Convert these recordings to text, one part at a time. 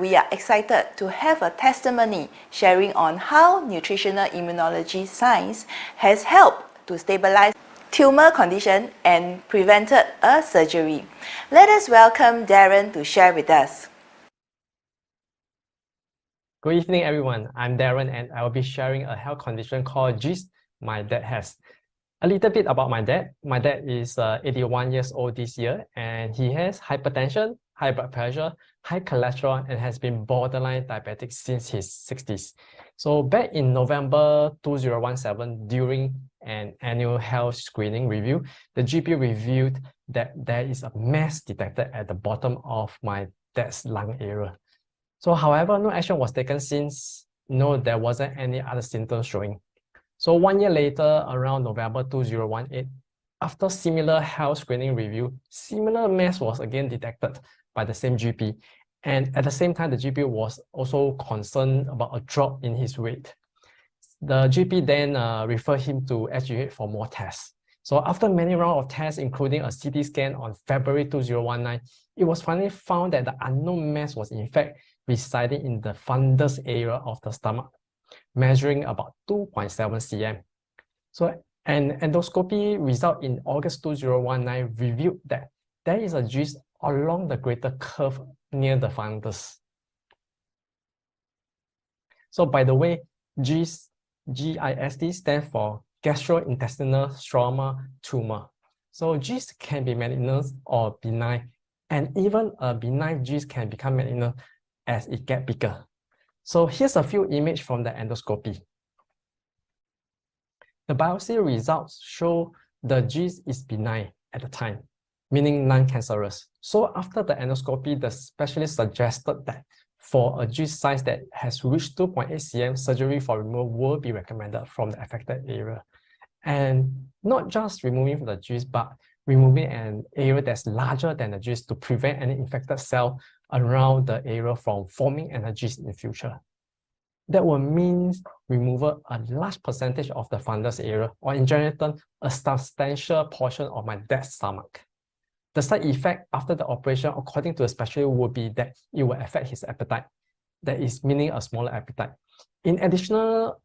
we are excited to have a testimony sharing on how nutritional immunology science has helped to stabilize tumor condition and prevented a surgery. Let us welcome Darren to share with us. Good evening, everyone. I'm Darren, and I will be sharing a health condition called GIST my dad has. A little bit about my dad. My dad is 81 years old this year, and he has hypertension, high blood pressure, high cholesterol, and has been borderline diabetic since his 60s. So back in November 2017, during an annual health screening review, the GP revealed that there is a mass detected at the bottom of my dad's lung area. So however, no action was taken since there wasn't any other symptoms showing. So 1 year later, around November 2018, after similar health screening review, similar mass was again detected by the same GP. And at the same time, the GP was also concerned about a drop in his weight. The GP then referred him to SGH for more tests. So after many rounds of tests, including a CT scan on February 2019, it was finally found that the unknown mass was in fact residing in the fundus area of the stomach, measuring about 2.7 cm. So an endoscopy result in August 2019 revealed that there is a GIST along the greater curve near the fundus. So by the way, GIST stands for Gastrointestinal Stromal Tumour. So GIST can be malignant or benign, and even a benign GIST can become malignant as it gets bigger. So here's a few images from the endoscopy. The biopsy results show the GIST is benign at the time, meaning non-cancerous. So after the endoscopy, the specialist suggested that for a GIST size that has reached 2.8 cm, surgery for removal will be recommended from the affected area. And not just removing the GIST, but removing an area that's larger than the GIST to prevent any infected cell around the area from forming an GIST in the future. That will mean removal a large percentage of the fundus area, or in general term, a substantial portion of my dad's stomach. The side effect after the operation, according to the specialist, would be that it will affect his appetite. That is meaning a smaller appetite. In addition,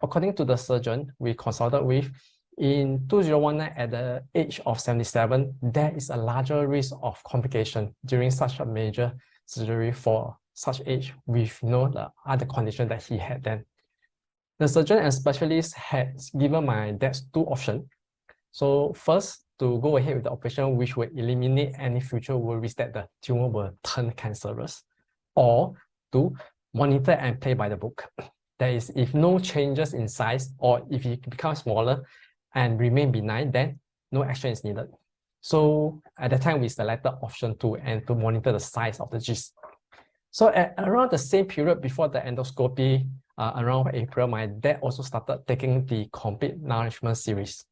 according to the surgeon we consulted with, in 2019, at the age of 77, there is a larger risk of complication during such a major surgery for such age with the other condition that he had then. The surgeon and specialist had given my dad two options. So first, to go ahead with the operation, which would eliminate any future worries that the tumor will turn cancerous, or to monitor and play by the book. That is, if no changes in size, or if it becomes smaller and remain benign, then no action is needed. So at the time, we selected option 2 and to monitor the size of the GIST. So at around the same period before the endoscopy, around April, my dad also started taking the complete nourishment series.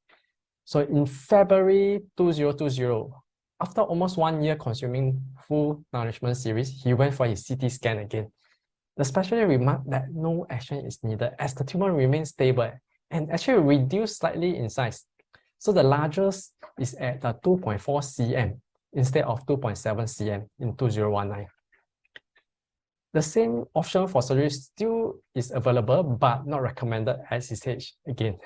So in February 2020, after almost 1 year consuming full nourishment series, he went for his CT scan again. The specialist remarked that no action is needed as the tumor remains stable and actually reduced slightly in size. So the largest is at 2.4 cm instead of 2.7 cm in 2019. The same option for surgery still is available, but not recommended at this stage again.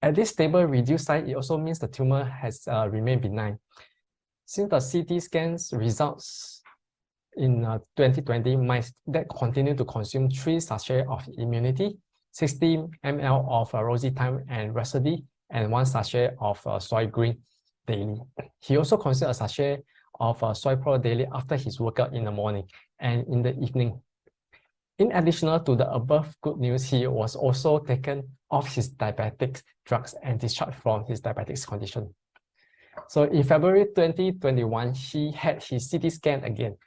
At this stable reduced size, it also means the tumor has remained benign. Since the CT scans results in 2020, my dad continued to consume 3 sachets of immunity, 60 ml of rositime and rhapsody, and 1 sachet of soy green daily. He also consumed a sachet of soy pro daily after his workout in the morning and in the evening. In addition to the above good news, he was also taken off his diabetic drugs and discharged from his diabetes condition. So in February 2021, he had his CT scan again.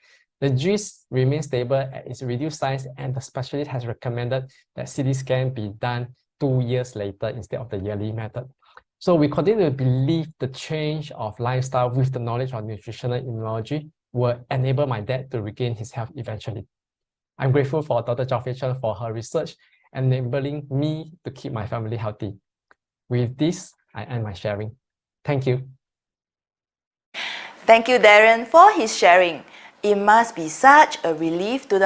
The GIST remains stable at its reduced size, and the specialist has recommended that CT scan be done 2 years later instead of the yearly method. So we continue to believe the change of lifestyle with the knowledge of nutritional immunology will enable my dad to regain his health eventually. I'm grateful for Dr. Zhao Fei Chen for her research, enabling me to keep my family healthy. With this, I end my sharing. Thank you. Thank you, Darren, for his sharing. It must be such a relief to the